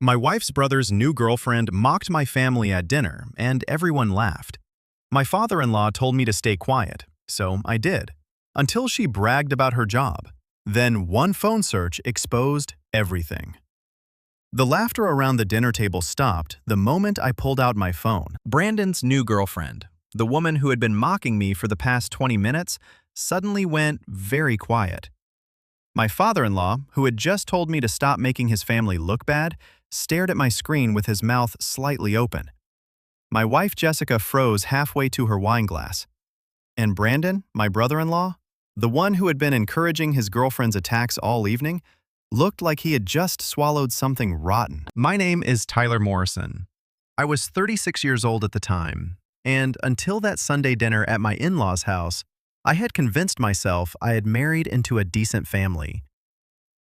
My wife's brother's new girlfriend mocked my family at dinner, and everyone laughed. My father-in-law told me to stay quiet, so I did, until she bragged about her job. Then one phone search exposed everything. The laughter around the dinner table stopped the moment I pulled out my phone. Brandon's new girlfriend, the woman who had been mocking me for the past 20 minutes, suddenly went very quiet. My father-in-law, who had just told me to stop making his family look bad, stared at my screen with his mouth slightly open. My wife Jessica froze halfway to her wine glass. And Brandon, my brother-in-law, the one who had been encouraging his girlfriend's attacks all evening, looked like he had just swallowed something rotten. My name is Tyler Morrison. I was 36 years old at the time, and until that Sunday dinner at my in-laws' house, I had convinced myself I had married into a decent family.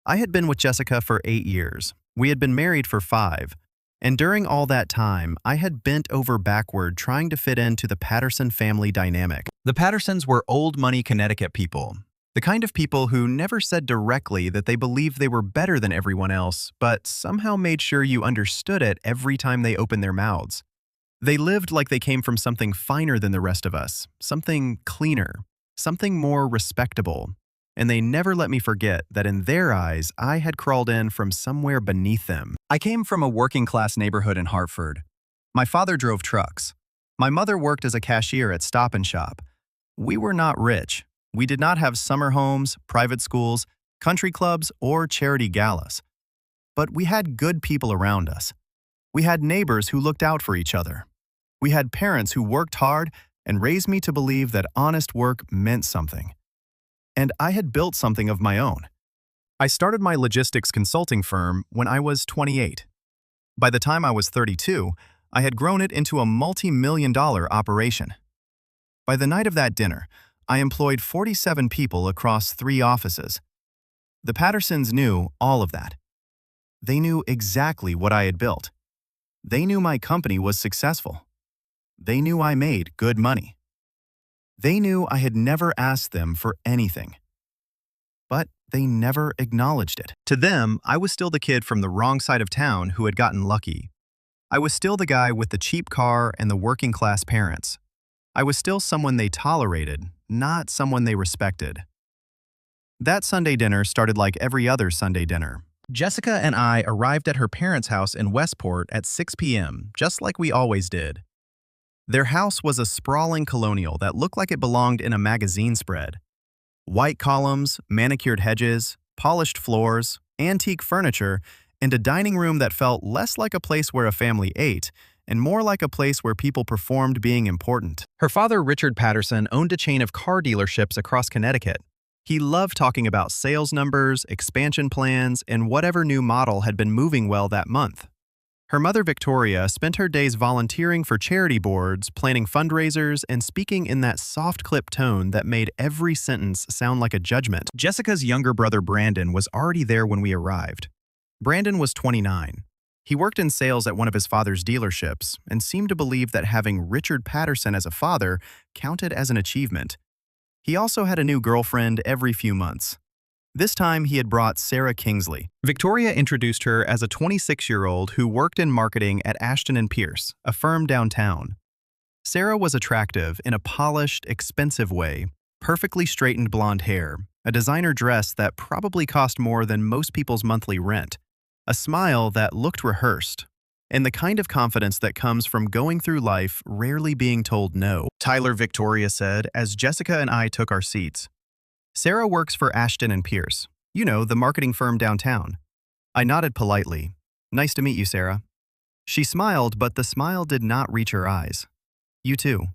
I had been with Jessica for 8 years. We had been married for 5. And during all that time, I had bent over backward trying to fit into the Patterson family dynamic. The Pattersons were old money Connecticut people, the kind of people who never said directly that they believed they were better than everyone else, but somehow made sure you understood it every time they opened their mouths. They lived like they came from something finer than the rest of us, something cleaner, something more respectable. And they never let me forget that in their eyes, I had crawled in from somewhere beneath them. I came from a working-class neighborhood in Hartford. My father drove trucks. My mother worked as a cashier at Stop and Shop. We were not rich. We did not have summer homes, private schools, country clubs, or charity galas. But we had good people around us. We had neighbors who looked out for each other. We had parents who worked hard and raised me to believe that honest work meant something. And I had built something of my own. I started my logistics consulting firm when I was 28. By the time I was 32, I had grown it into a multi-million-dollar operation. By the night of that dinner, I employed 47 people across 3 offices. The Pattersons knew all of that. They knew exactly what I had built. They knew my company was successful. They knew I made good money. They knew I had never asked them for anything. But they never acknowledged it. To them, I was still the kid from the wrong side of town who had gotten lucky. I was still the guy with the cheap car and the working-class parents. I was still someone they tolerated, not someone they respected. That Sunday dinner started like every other Sunday dinner. Jessica and I arrived at her parents' house in Westport at 6 p.m., just like we always did. Their house was a sprawling colonial that looked like it belonged in a magazine spread. White columns, manicured hedges, polished floors, antique furniture, and a dining room that felt less like a place where a family ate and more like a place where people performed being important. Her father, Richard Patterson, owned a chain of car dealerships across Connecticut. He loved talking about sales numbers, expansion plans, and whatever new model had been moving well that month. Her mother, Victoria, spent her days volunteering for charity boards, planning fundraisers, and speaking in that soft-clipped tone that made every sentence sound like a judgment. Jessica's younger brother, Brandon, was already there when we arrived. Brandon was 29. He worked in sales at one of his father's dealerships and seemed to believe that having Richard Patterson as a father counted as an achievement. He also had a new girlfriend every few months. This time, he had brought Sarah Kingsley. Victoria introduced her as a 26-year-old who worked in marketing at Ashton & Pierce, a firm downtown. Sarah was attractive in a polished, expensive way, perfectly straightened blonde hair, a designer dress that probably cost more than most people's monthly rent, a smile that looked rehearsed, and the kind of confidence that comes from going through life rarely being told no. Tyler, Victoria said as Jessica and I took our seats. Sarah works for Ashton & Pierce, you know, the marketing firm downtown. I nodded politely. Nice to meet you, Sarah. She smiled, but the smile did not reach her eyes. You too.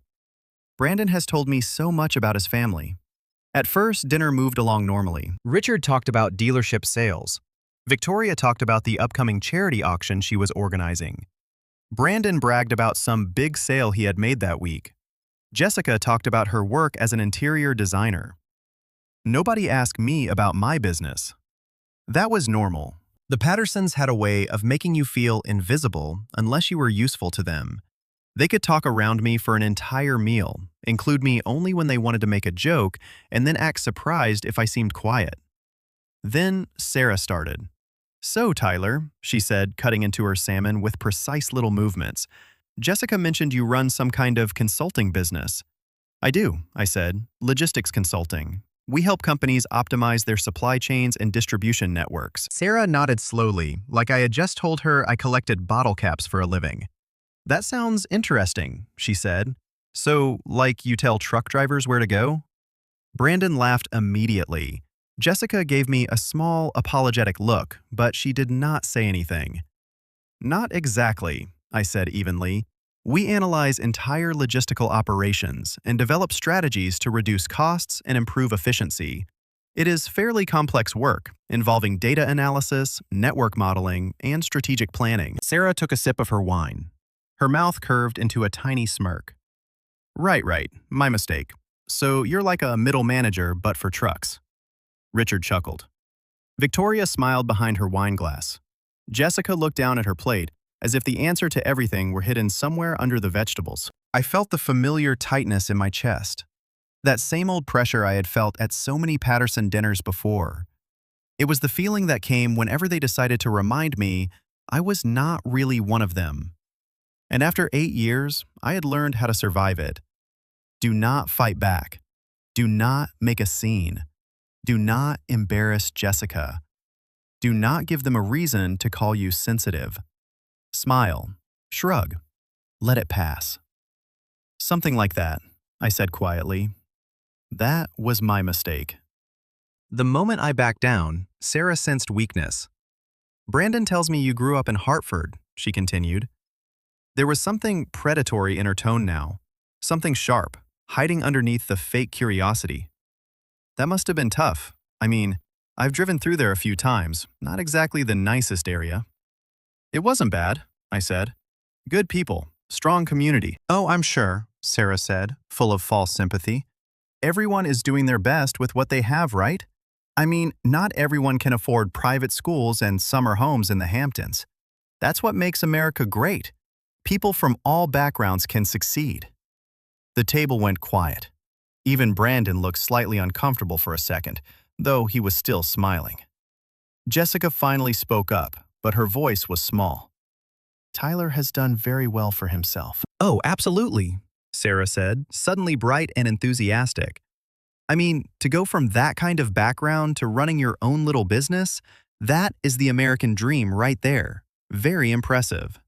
Brandon has told me so much about his family. At first, dinner moved along normally. Richard talked about dealership sales. Victoria talked about the upcoming charity auction she was organizing. Brandon bragged about some big sale he had made that week. Jessica talked about her work as an interior designer. Nobody asked me about my business. That was normal. The Pattersons had a way of making you feel invisible unless you were useful to them. They could talk around me for an entire meal, include me only when they wanted to make a joke, and then act surprised if I seemed quiet. Then Sarah started. So, Tyler, she said, cutting into her salmon with precise little movements, Jessica mentioned you run some kind of consulting business. I do, I said, logistics consulting. We help companies optimize their supply chains and distribution networks. Sarah nodded slowly, like I had just told her I collected bottle caps for a living. That sounds interesting, she said. So, like you tell truck drivers where to go? Brandon laughed immediately. Jessica gave me a small, apologetic look, but she did not say anything. Not exactly, I said evenly. We analyze entire logistical operations and develop strategies to reduce costs and improve efficiency. It is fairly complex work, involving data analysis, network modeling, and strategic planning. Sarah took a sip of her wine. Her mouth curved into a tiny smirk. Right, my mistake. So you're like a middle manager, but for trucks. Richard chuckled. Victoria smiled behind her wine glass. Jessica looked down at her plate, as if the answer to everything were hidden somewhere under the vegetables. I felt the familiar tightness in my chest. That same old pressure I had felt at so many Patterson dinners before. It was the feeling that came whenever they decided to remind me I was not really one of them. And after 8 years, I had learned how to survive it. Do not fight back. Do not make a scene. Do not embarrass Jessica. Do not give them a reason to call you sensitive. Smile. Shrug. Let it pass. Something like that, I said quietly. That was my mistake. The moment I backed down, Sarah sensed weakness. Brandon tells me you grew up in Hartford, she continued. There was something predatory in her tone now, something sharp, hiding underneath the fake curiosity. That must have been tough. I mean, I've driven through there a few times, not exactly the nicest area. It wasn't bad, I said. Good people, strong community. Oh, I'm sure, Sarah said, full of false sympathy. Everyone is doing their best with what they have, right? I mean, not everyone can afford private schools and summer homes in the Hamptons. That's what makes America great. People from all backgrounds can succeed. The table went quiet. Even Brandon looked slightly uncomfortable for a second, though he was still smiling. Jessica finally spoke up, but her voice was small. Tyler has done very well for himself. Oh, absolutely, Sarah said, suddenly bright and enthusiastic. I mean, to go from that kind of background to running your own little business, that is the American dream right there. Very impressive.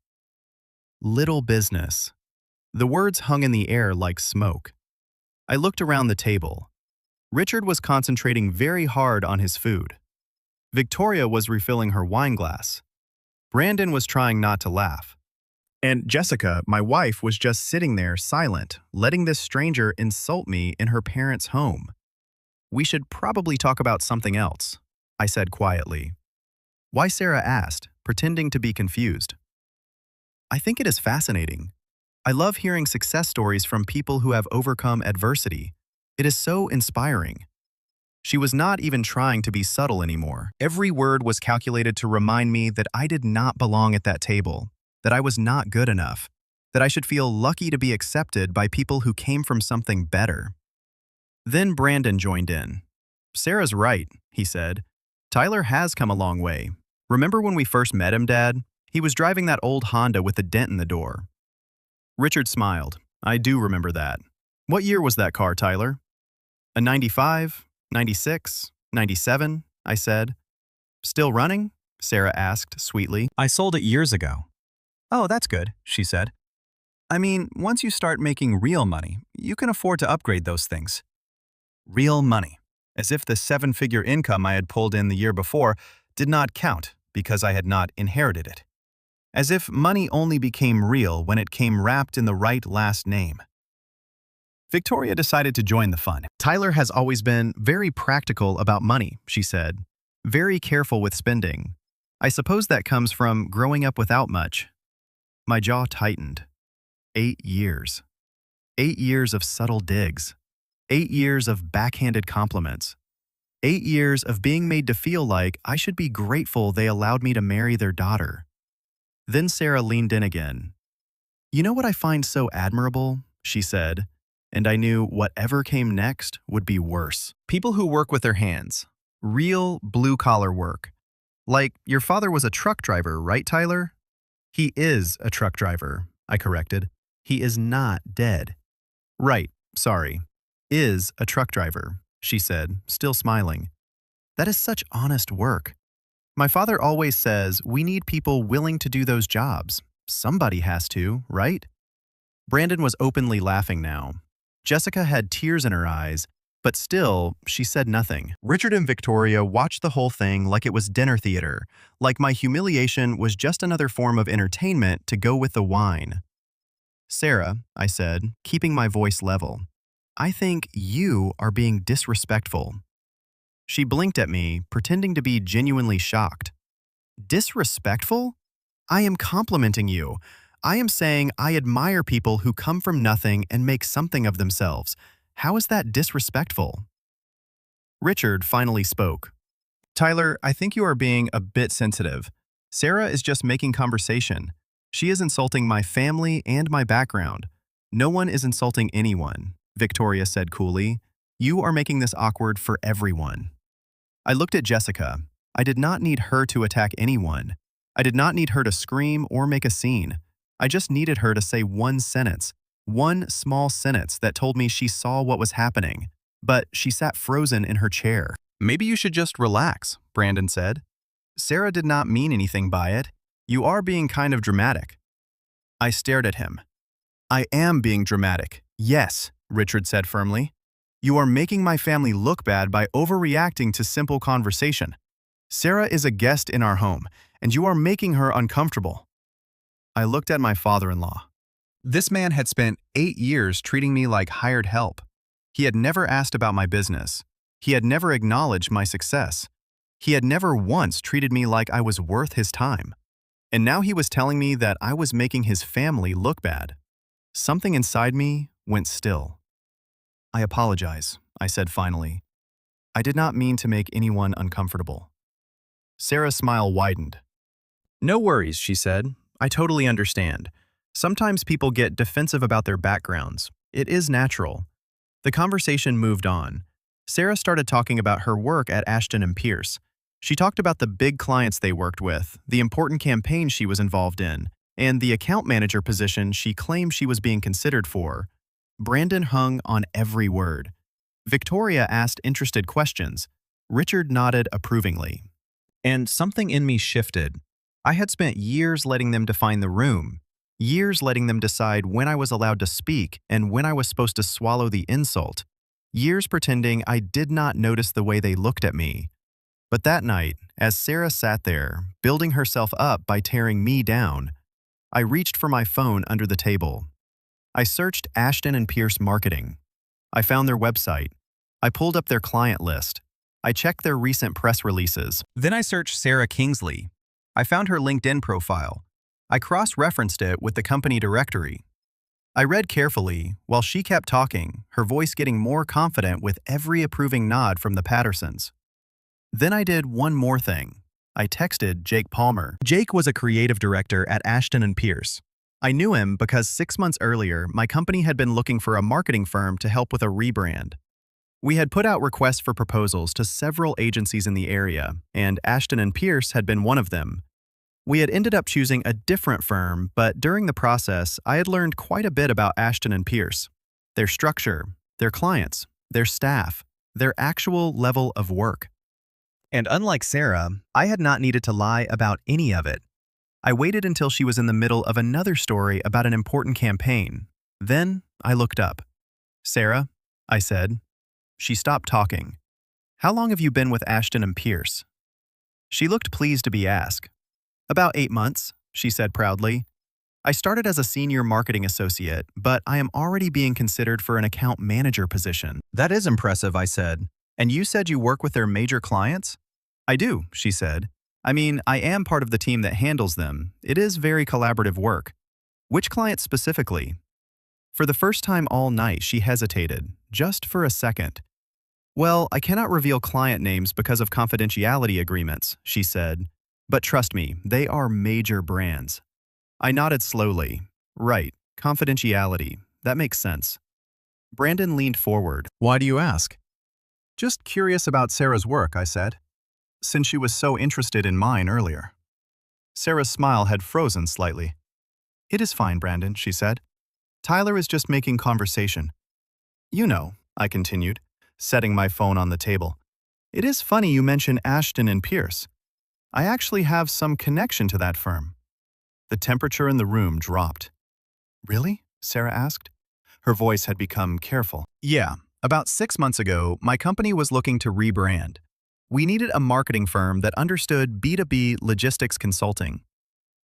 Little business. The words hung in the air like smoke. I looked around the table. Richard was concentrating very hard on his food. Victoria was refilling her wine glass. Brandon was trying not to laugh. And Jessica, my wife, was just sitting there silent, letting this stranger insult me in her parents' home. We should probably talk about something else, I said quietly. Why, Sarah asked, pretending to be confused. I think it is fascinating. I love hearing success stories from people who have overcome adversity. It is so inspiring. She was not even trying to be subtle anymore. Every word was calculated to remind me that I did not belong at that table, that I was not good enough, that I should feel lucky to be accepted by people who came from something better. Then Brandon joined in. Sarah's right, he said. Tyler has come a long way. Remember when we first met him, Dad? He was driving that old Honda with a dent in the door. Richard smiled. I do remember that. What year was that car, Tyler? A 95, 96, 97, I said. Still running? Sarah asked sweetly. I sold it years ago. Oh, that's good, she said. I mean, once you start making real money, you can afford to upgrade those things. Real money. As if the 7-figure income I had pulled in the year before did not count because I had not inherited it. As if money only became real when it came wrapped in the right last name. Victoria decided to join the fun. Tyler has always been very practical about money, she said. Very careful with spending. I suppose that comes from growing up without much. My jaw tightened. 8 years. 8 years of subtle digs. 8 years of backhanded compliments. 8 years of being made to feel like I should be grateful they allowed me to marry their daughter. Then Sarah leaned in again. You know what I find so admirable? She said, and I knew whatever came next would be worse. People who work with their hands. Real blue-collar work. Like, your father was a truck driver, right, Tyler? He is a truck driver, I corrected. He is not dead. Right, sorry. Is a truck driver, she said, still smiling. That is such honest work. My father always says we need people willing to do those jobs. Somebody has to, right? Brandon was openly laughing now. Jessica had tears in her eyes, but still, she said nothing. Richard and Victoria watched the whole thing like it was dinner theater, like my humiliation was just another form of entertainment to go with the wine. Sarah, I said, keeping my voice level, I think you are being disrespectful. She blinked at me, pretending to be genuinely shocked. Disrespectful? I am complimenting you. I am saying I admire people who come from nothing and make something of themselves. How is that disrespectful? Richard finally spoke. Tyler, I think you are being a bit sensitive. Sarah is just making conversation. She is insulting my family and my background. No one is insulting anyone, Victoria said coolly. You are making this awkward for everyone. I looked at Jessica. I did not need her to attack anyone. I did not need her to scream or make a scene. I just needed her to say one sentence, one small sentence that told me she saw what was happening, but she sat frozen in her chair. Maybe you should just relax, Brandon said. Sarah did not mean anything by it. You are being kind of dramatic. I stared at him. I am being dramatic, yes, Richard said firmly. You are making my family look bad by overreacting to simple conversation. Sarah is a guest in our home, and you are making her uncomfortable. I looked at my father-in-law. This man had spent 8 years treating me like hired help. He had never asked about my business. He had never acknowledged my success. He had never once treated me like I was worth his time. And now he was telling me that I was making his family look bad. Something inside me went still. I apologize, I said finally. I did not mean to make anyone uncomfortable. Sarah's smile widened. No worries, she said. I totally understand. Sometimes people get defensive about their backgrounds. It is natural. The conversation moved on. Sarah started talking about her work at Ashton and Pierce. She talked about the big clients they worked with, the important campaigns she was involved in, and the account manager position she claimed she was being considered for. Brandon hung on every word. Victoria asked interested questions. Richard nodded approvingly. And something in me shifted. I had spent years letting them define the room, years letting them decide when I was allowed to speak and when I was supposed to swallow the insult, years pretending I did not notice the way they looked at me. But that night, as Sarah sat there, building herself up by tearing me down, I reached for my phone under the table. I searched Ashton and Pierce Marketing. I found their website. I pulled up their client list. I checked their recent press releases. Then I searched Sarah Kingsley. I found her LinkedIn profile. I cross-referenced it with the company directory. I read carefully while she kept talking, her voice getting more confident with every approving nod from the Pattersons. Then I did one more thing. I texted Jake Palmer. Jake was a creative director at Ashton and Pierce. I knew him because 6 months earlier, my company had been looking for a marketing firm to help with a rebrand. We had put out requests for proposals to several agencies in the area, and Ashton and Pierce had been one of them. We had ended up choosing a different firm, but during the process, I had learned quite a bit about Ashton and Pierce, their structure, their clients, their staff, their actual level of work. And unlike Sarah, I had not needed to lie about any of it. I waited until she was in the middle of another story about an important campaign. Then I looked up. Sarah, I said. She stopped talking. How long have you been with Ashton and Pierce? She looked pleased to be asked. About 8 months, she said proudly. I started as a senior marketing associate, but I am already being considered for an account manager position. That is impressive, I said. And you said you work with their major clients? I do, she said. I mean, I am part of the team that handles them. It is very collaborative work. Which clients specifically? For the first time all night, she hesitated, just for a second. Well, I cannot reveal client names because of confidentiality agreements, she said. But trust me, they are major brands. I nodded slowly. Right, confidentiality. That makes sense. Brandon leaned forward. Why do you ask? Just curious about Sarah's work, I said. since she was so interested in mine earlier. Sarah's smile had frozen slightly. "It is fine, Brandon," she said. "Tyler is just making conversation." "You know," I continued, setting my phone on the table. "It is funny you mention Ashton and Pierce. I actually have some connection to that firm." The temperature in the room dropped. "Really?" Sarah asked. Her voice had become careful. "Yeah, about 6 months ago, my company was looking to rebrand. We needed a marketing firm that understood B2B logistics consulting.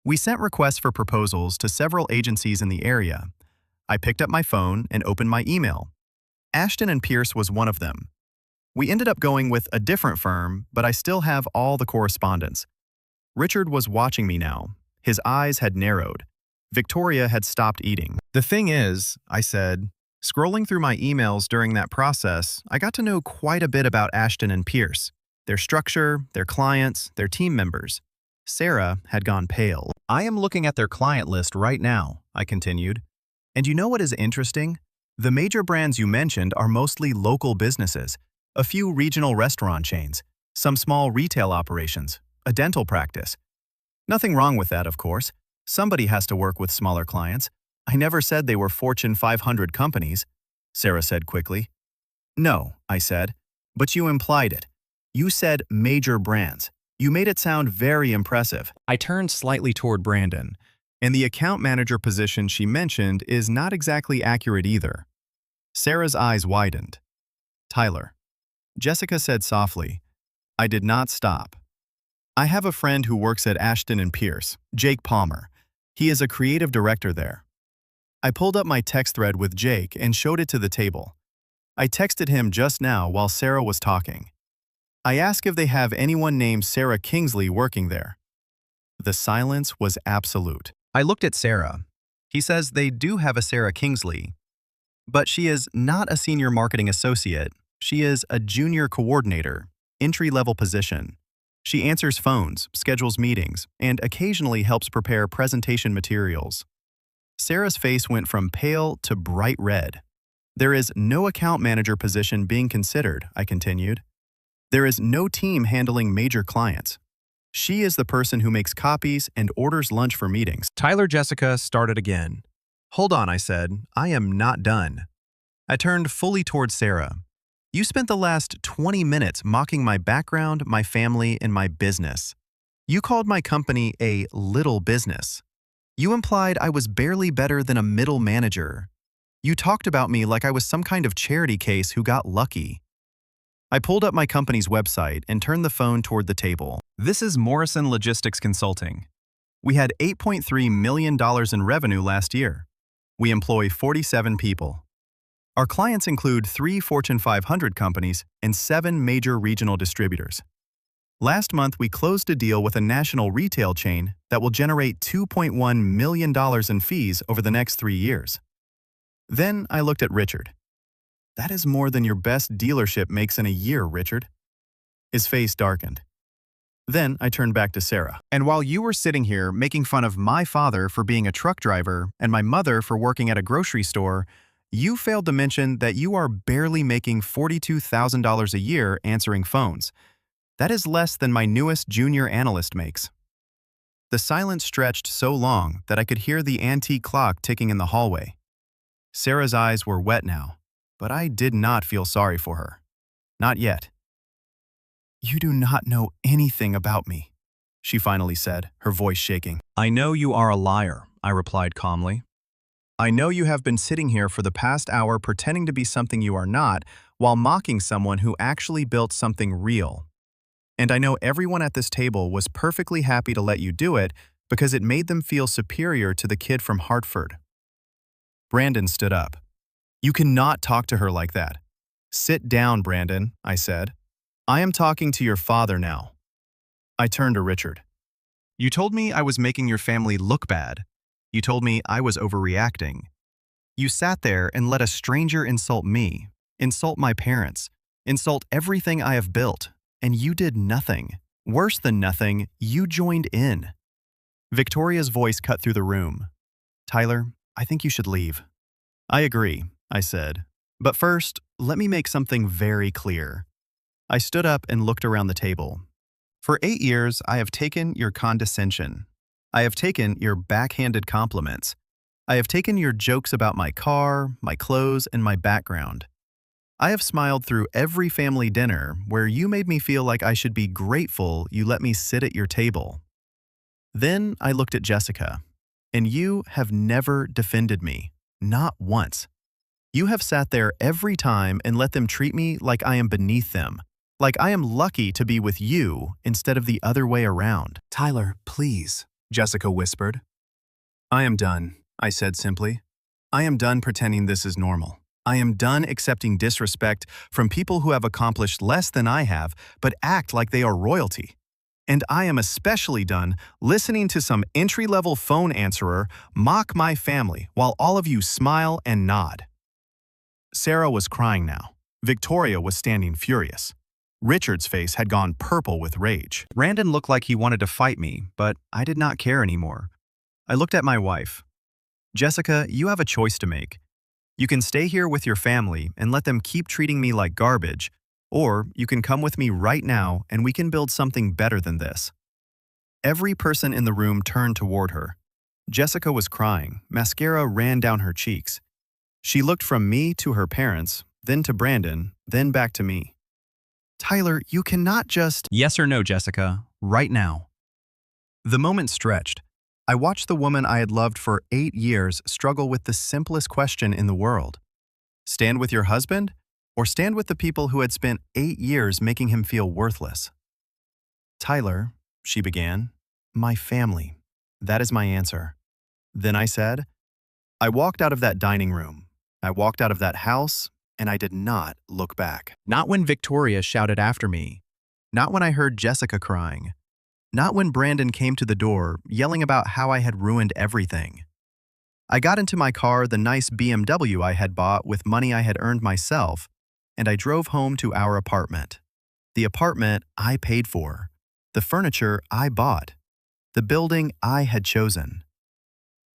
We sent requests for proposals to several agencies in the area. I picked up my phone and opened my email. Ashton and Pierce was one of them. We ended up going with a different firm, but I still have all the correspondence." Richard was watching me now. His eyes had narrowed. Victoria had stopped eating. "The thing is," I said, "scrolling through my emails during that process, I got to know quite a bit about Ashton and Pierce, their structure, their clients, their team members." Sarah had gone pale. "I am looking at their client list right now," I continued. "And you know what is interesting? The major brands you mentioned are mostly local businesses, a few regional restaurant chains, some small retail operations, a dental practice. Nothing wrong with that, of course. Somebody has to work with smaller clients. I never said they were Fortune 500 companies," Sarah said quickly. "No," I said, "but you implied it. You said major brands. You made it sound very impressive." I turned slightly toward Brandon, and the account manager position she mentioned is not exactly accurate either. Sarah's eyes widened. "Tyler," Jessica said softly. I did not stop. "I have a friend who works at Ashton and Pierce, Jake Palmer. He is a creative director there." I pulled up my text thread with Jake and showed it to the table. I texted him just now while Sarah was talking. I asked if they have anyone named Sarah Kingsley working there. The silence was absolute. I looked at Sarah. He says they do have a Sarah Kingsley, but she is not a senior marketing associate. She is a junior coordinator, entry-level position. She answers phones, schedules meetings, and occasionally helps prepare presentation materials. Sarah's face went from pale to bright red. "There is no account manager position being considered," I continued. "There is no team handling major clients. She is the person who makes copies and orders lunch for meetings." Jessica started again. "Hold on," I said. "I am not done." I turned fully towards Sarah. "You spent the last 20 minutes mocking my background, my family, and my business. You called my company a little business. You implied I was barely better than a middle manager. You talked about me like I was some kind of charity case who got lucky." I pulled up my company's website and turned the phone toward the table. "This is Morrison Logistics Consulting. We had $8.3 million in revenue last year. We employ 47 people. Our clients include 3 Fortune 500 companies and 7 major regional distributors. Last month, we closed a deal with a national retail chain that will generate $2.1 million in fees over the next 3 years." Then I looked at Richard. "That is more than your best dealership makes in a year, Richard." His face darkened. Then I turned back to Sarah. "And while you were sitting here making fun of my father for being a truck driver and my mother for working at a grocery store, you failed to mention that you are barely making $42,000 a year answering phones. That is less than my newest junior analyst makes." The silence stretched so long that I could hear the antique clock ticking in the hallway. Sarah's eyes were wet now, but I did not feel sorry for her. Not yet. "You do not know anything about me," she finally said, her voice shaking. "I know you are a liar," I replied calmly. "I know you have been sitting here for the past hour pretending to be something you are not while mocking someone who actually built something real. And I know everyone at this table was perfectly happy to let you do it because it made them feel superior to the kid from Hartford." Brandon stood up. "You cannot talk to her like that." "Sit down, Brandon," I said. "I am talking to your father now." I turned to Richard. "You told me I was making your family look bad. You told me I was overreacting. You sat there and let a stranger insult me, insult my parents, insult everything I have built, and you did nothing. Worse than nothing, you joined in." Victoria's voice cut through the room. "Tyler, I think you should leave." "I agree," I said. "But first, let me make something very clear." I stood up and looked around the table. For 8 years, I have taken your condescension. I have taken your backhanded compliments. I have taken your jokes about my car, my clothes, and my background. I have smiled through every family dinner where you made me feel like I should be grateful you let me sit at your table. Then I looked at Jessica, and you have never defended me, not once. You have sat there every time and let them treat me like I am beneath them, like I am lucky to be with you instead of the other way around. Tyler, please, Jessica whispered. I am done, I said simply. I am done pretending this is normal. I am done accepting disrespect from people who have accomplished less than I have, but act like they are royalty. And I am especially done listening to some entry-level phone answerer mock my family while all of you smile and nod. Sarah was crying now. Victoria was standing furious. Richard's face had gone purple with rage. Brandon looked like he wanted to fight me, but I did not care anymore. I looked at my wife. Jessica, you have a choice to make. You can stay here with your family and let them keep treating me like garbage, or you can come with me right now and we can build something better than this. Every person in the room turned toward her. Jessica was crying. Mascara ran down her cheeks. She looked from me to her parents, then to Brandon, then back to me. Tyler, you cannot just— Yes or no, Jessica, right now. The moment stretched. I watched the woman I had loved for 8 years struggle with the simplest question in the world. Stand with your husband, or stand with the people who had spent 8 years making him feel worthless? Tyler, she began, my family. That is my answer. Then I said, I walked out of that dining room. I walked out of that house, and I did not look back. Not when Victoria shouted after me. Not when I heard Jessica crying. Not when Brandon came to the door, yelling about how I had ruined everything. I got into my car, the nice BMW I had bought with money I had earned myself, and I drove home to our apartment. The apartment I paid for. The furniture I bought. The building I had chosen.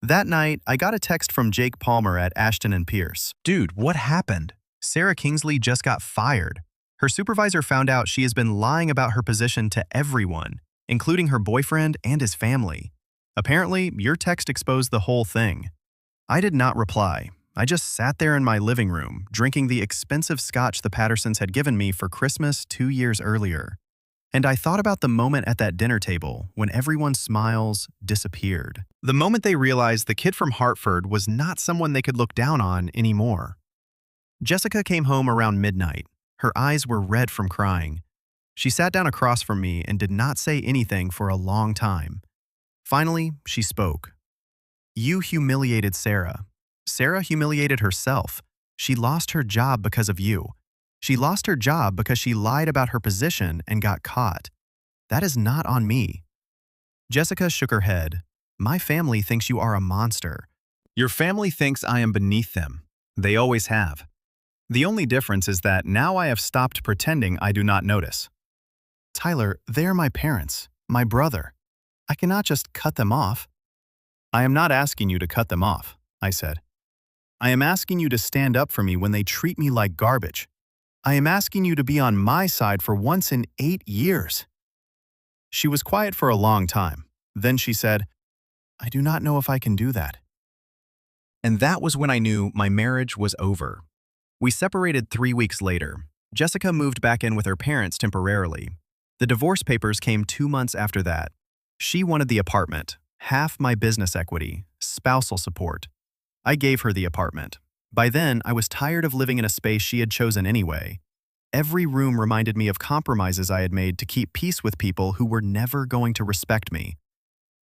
That night, I got a text from Jake Palmer at Ashton and Pierce. Dude, what happened? Sarah Kingsley just got fired. Her supervisor found out she has been lying about her position to everyone, including her boyfriend and his family. Apparently, your text exposed the whole thing. I did not reply. I just sat there in my living room, drinking the expensive scotch the Pattersons had given me for Christmas 2 years earlier. And I thought about the moment at that dinner table when everyone's smiles disappeared. The moment they realized the kid from Hartford was not someone they could look down on anymore. Jessica came home around midnight. Her eyes were red from crying. She sat down across from me and did not say anything for a long time. Finally, she spoke. You humiliated Sarah. Sarah humiliated herself. She lost her job because of you. She lost her job because she lied about her position and got caught. That is not on me. Jessica shook her head. My family thinks you are a monster. Your family thinks I am beneath them. They always have. The only difference is that now I have stopped pretending I do not notice. Tyler, they are my parents, my brother. I cannot just cut them off. I am not asking you to cut them off, I said. I am asking you to stand up for me when they treat me like garbage. I am asking you to be on my side for once in 8 years. She was quiet for a long time. Then she said, I do not know if I can do that. And that was when I knew my marriage was over. We separated 3 weeks later. Jessica moved back in with her parents temporarily. The divorce papers came 2 months after that. She wanted the apartment, half my business equity, spousal support. I gave her the apartment. By then, I was tired of living in a space she had chosen anyway. Every room reminded me of compromises I had made to keep peace with people who were never going to respect me.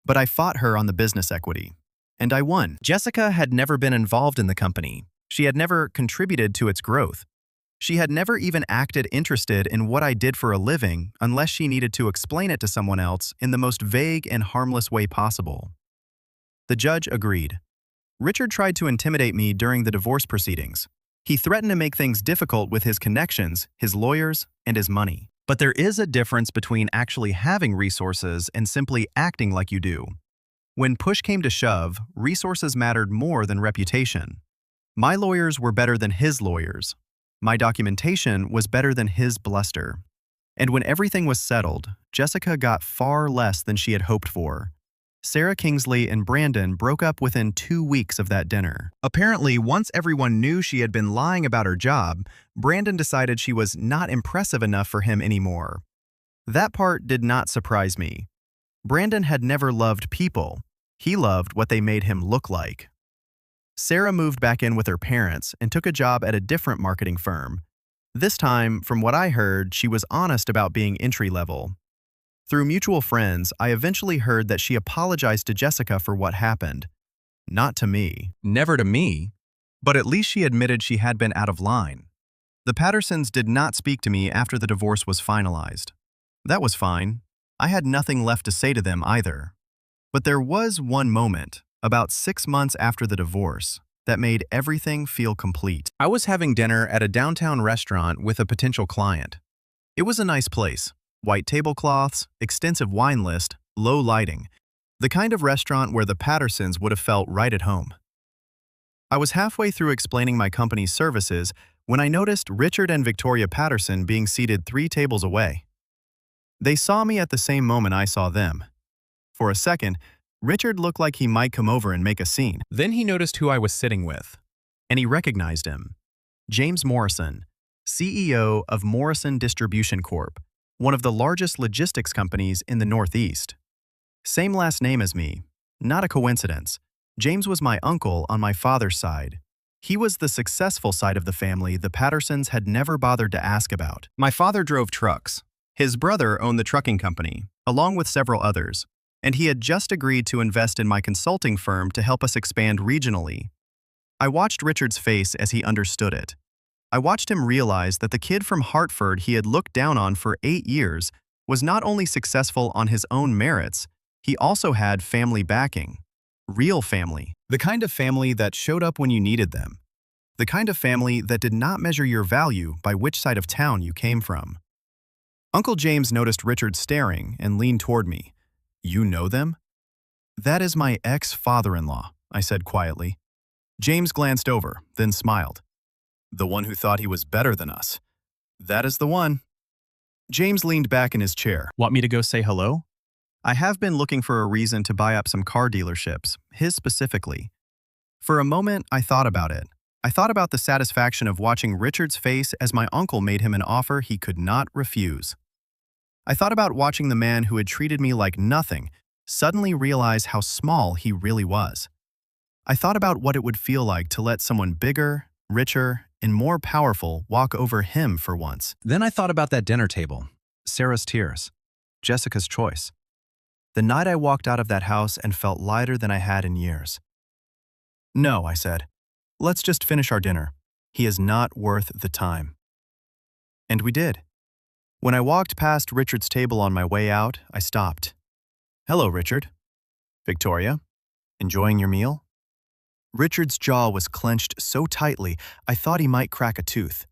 But I fought her on the business equity, and I won. Jessica had never been involved in the company. She had never contributed to its growth. She had never even acted interested in what I did for a living unless she needed to explain it to someone else in the most vague and harmless way possible. The judge agreed. Richard tried to intimidate me during the divorce proceedings. He threatened to make things difficult with his connections, his lawyers, and his money. But there is a difference between actually having resources and simply acting like you do. When push came to shove, resources mattered more than reputation. My lawyers were better than his lawyers. My documentation was better than his bluster. And when everything was settled, Jessica got far less than she had hoped for. Sarah Kingsley and Brandon broke up within 2 weeks of that dinner. Apparently, once everyone knew she had been lying about her job, Brandon decided she was not impressive enough for him anymore. That part did not surprise me. Brandon had never loved people. He loved what they made him look like. Sarah moved back in with her parents and took a job at a different marketing firm. This time, from what I heard, she was honest about being entry-level. Through mutual friends, I eventually heard that she apologized to Jessica for what happened. Not to me. Never to me. But at least she admitted she had been out of line. The Pattersons did not speak to me after the divorce was finalized. That was fine. I had nothing left to say to them either. But there was one moment, about 6 months after the divorce, that made everything feel complete. I was having dinner at a downtown restaurant with a potential client. It was a nice place. White tablecloths, extensive wine list, low lighting. The kind of restaurant where the Pattersons would have felt right at home. I was halfway through explaining my company's services when I noticed Richard and Victoria Patterson being seated 3 tables away. They saw me at the same moment I saw them. For a second, Richard looked like he might come over and make a scene. Then he noticed who I was sitting with, and he recognized him. James Morrison, CEO of Morrison Distribution Corp., one of the largest logistics companies in the Northeast. Same last name as me. Not a coincidence. James was my uncle on my father's side. He was the successful side of the family the Pattersons had never bothered to ask about. My father drove trucks. His brother owned the trucking company, along with several others, and he had just agreed to invest in my consulting firm to help us expand regionally. I watched Richard's face as he understood it. I watched him realize that the kid from Hartford he had looked down on for 8 years was not only successful on his own merits, he also had family backing. Real family. The kind of family that showed up when you needed them. The kind of family that did not measure your value by which side of town you came from. Uncle James noticed Richard staring and leaned toward me. "You know them?" "That is my ex-father-in-law," I said quietly. James glanced over, then smiled. "The one who thought he was better than us. That is the one." James leaned back in his chair. "Want me to go say hello?" I have been looking for a reason to buy up some car dealerships, his specifically. For a moment, I thought about it. I thought about the satisfaction of watching Richard's face as my uncle made him an offer he could not refuse. I thought about watching the man who had treated me like nothing suddenly realize how small he really was. I thought about what it would feel like to let someone bigger, richer, and more powerful walk over him for once. Then I thought about that dinner table, Sarah's tears, Jessica's choice. The night I walked out of that house and felt lighter than I had in years. "No," I said. "Let's just finish our dinner. He is not worth the time." And we did. When I walked past Richard's table on my way out, I stopped. "Hello, Richard." "Victoria, enjoying your meal?" Richard's jaw was clenched so tightly I thought he might crack a tooth.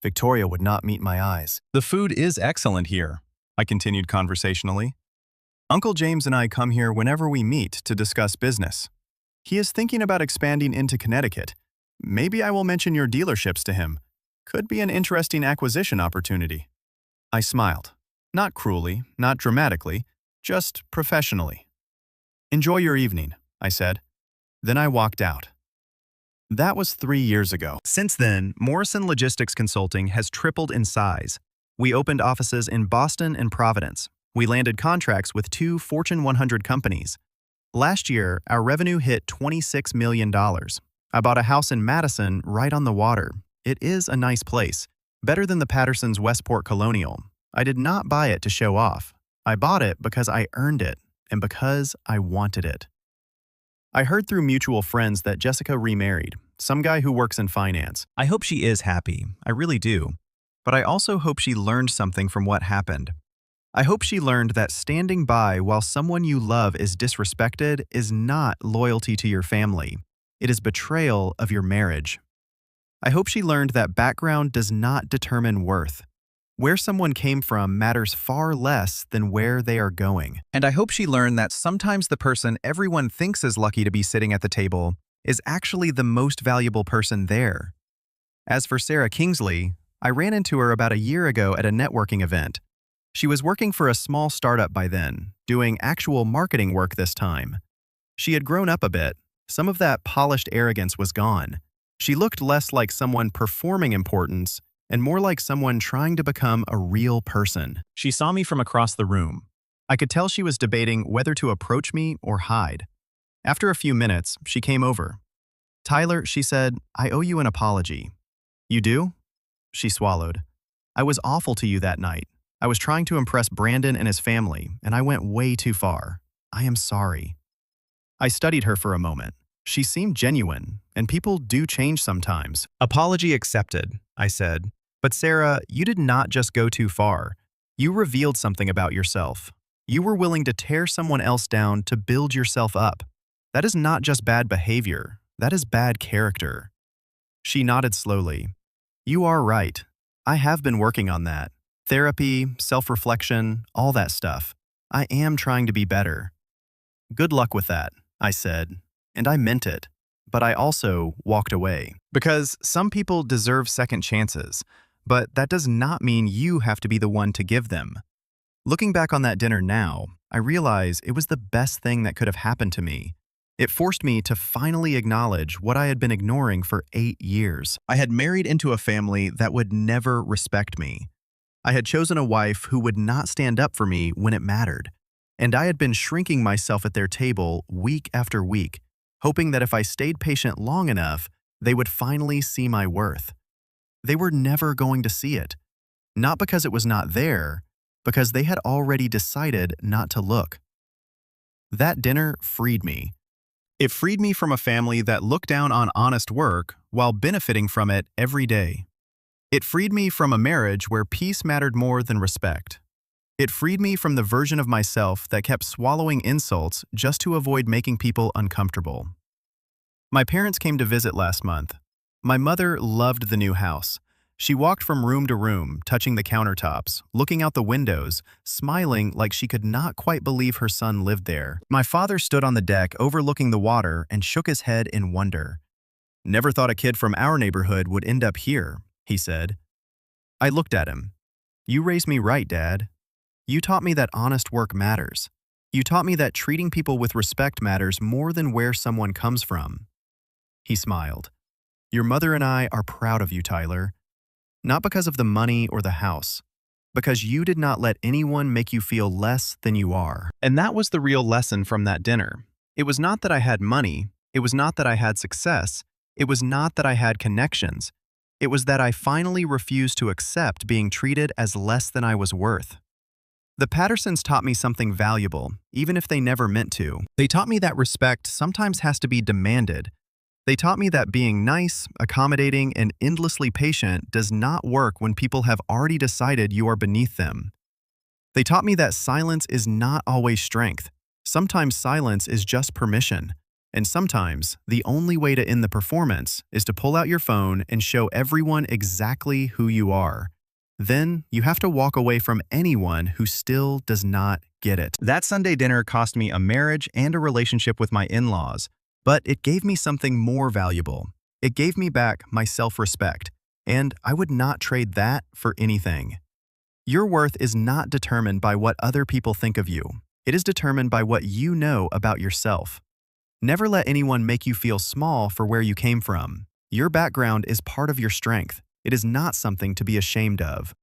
Victoria would not meet my eyes. "The food is excellent here," I continued conversationally. "Uncle James and I come here whenever we meet to discuss business. He is thinking about expanding into Connecticut. Maybe I will mention your dealerships to him. Could be an interesting acquisition opportunity." I smiled. Not cruelly, not dramatically, just professionally. "Enjoy your evening," I said. Then I walked out. That was 3 years ago. Since then, Morrison Logistics Consulting has tripled in size. We opened offices in Boston and Providence. We landed contracts with 2 Fortune 100 companies. Last year, our revenue hit $26 million. I bought a house in Madison right on the water. It is a nice place. Better than the Pattersons' Westport Colonial. I did not buy it to show off. I bought it because I earned it and because I wanted it. I heard through mutual friends that Jessica remarried, some guy who works in finance. I hope she is happy. I really do. But I also hope she learned something from what happened. I hope she learned that standing by while someone you love is disrespected is not loyalty to your family. It is betrayal of your marriage. I hope she learned that background does not determine worth. Where someone came from matters far less than where they are going. And I hope she learned that sometimes the person everyone thinks is lucky to be sitting at the table is actually the most valuable person there. As for Sarah Kingsley, I ran into her about a year ago at a networking event. She was working for a small startup by then, doing actual marketing work this time. She had grown up a bit. Some of that polished arrogance was gone. She looked less like someone performing importance and more like someone trying to become a real person. She saw me from across the room. I could tell she was debating whether to approach me or hide. After a few minutes, she came over. "Tyler," she said, "I owe you an apology." "You do?" She swallowed. "I was awful to you that night. I was trying to impress Brandon and his family, and I went way too far. I am sorry." I studied her for a moment. She seemed genuine, and people do change sometimes. "Apology accepted," I said. "But Sarah, you did not just go too far. You revealed something about yourself. You were willing to tear someone else down to build yourself up. That is not just bad behavior. That is bad character." She nodded slowly. "You are right. I have been working on that. Therapy, self-reflection, all that stuff. I am trying to be better." "Good luck with that," I said, and I meant it. But I also walked away. Because some people deserve second chances, but that does not mean you have to be the one to give them. Looking back on that dinner now, I realize it was the best thing that could have happened to me. It forced me to finally acknowledge what I had been ignoring for 8 years. I had married into a family that would never respect me. I had chosen a wife who would not stand up for me when it mattered. And I had been shrinking myself at their table week after week, hoping that if I stayed patient long enough, they would finally see my worth. They were never going to see it. Not because it was not there, because they had already decided not to look. That dinner freed me. It freed me from a family that looked down on honest work while benefiting from it every day. It freed me from a marriage where peace mattered more than respect. It freed me from the version of myself that kept swallowing insults just to avoid making people uncomfortable. My parents came to visit last month. My mother loved the new house. She walked from room to room, touching the countertops, looking out the windows, smiling like she could not quite believe her son lived there. My father stood on the deck overlooking the water and shook his head in wonder. "Never thought a kid from our neighborhood would end up here," he said. I looked at him. "You raised me right, Dad. You taught me that honest work matters. You taught me that treating people with respect matters more than where someone comes from." He smiled. "Your mother and I are proud of you, Tyler. Not because of the money or the house, because you did not let anyone make you feel less than you are." And that was the real lesson from that dinner. It was not that I had money. It was not that I had success. It was not that I had connections. It was that I finally refused to accept being treated as less than I was worth. The Pattersons taught me something valuable, even if they never meant to. They taught me that respect sometimes has to be demanded. They taught me that being nice, accommodating, and endlessly patient does not work when people have already decided you are beneath them. They taught me that silence is not always strength. Sometimes silence is just permission. And sometimes, the only way to end the performance is to pull out your phone and show everyone exactly who you are. Then, you have to walk away from anyone who still does not get it. That Sunday dinner cost me a marriage and a relationship with my in-laws. But it gave me something more valuable. It gave me back my self-respect, and I would not trade that for anything. Your worth is not determined by what other people think of you. It is determined by what you know about yourself. Never let anyone make you feel small for where you came from. Your background is part of your strength. It is not something to be ashamed of.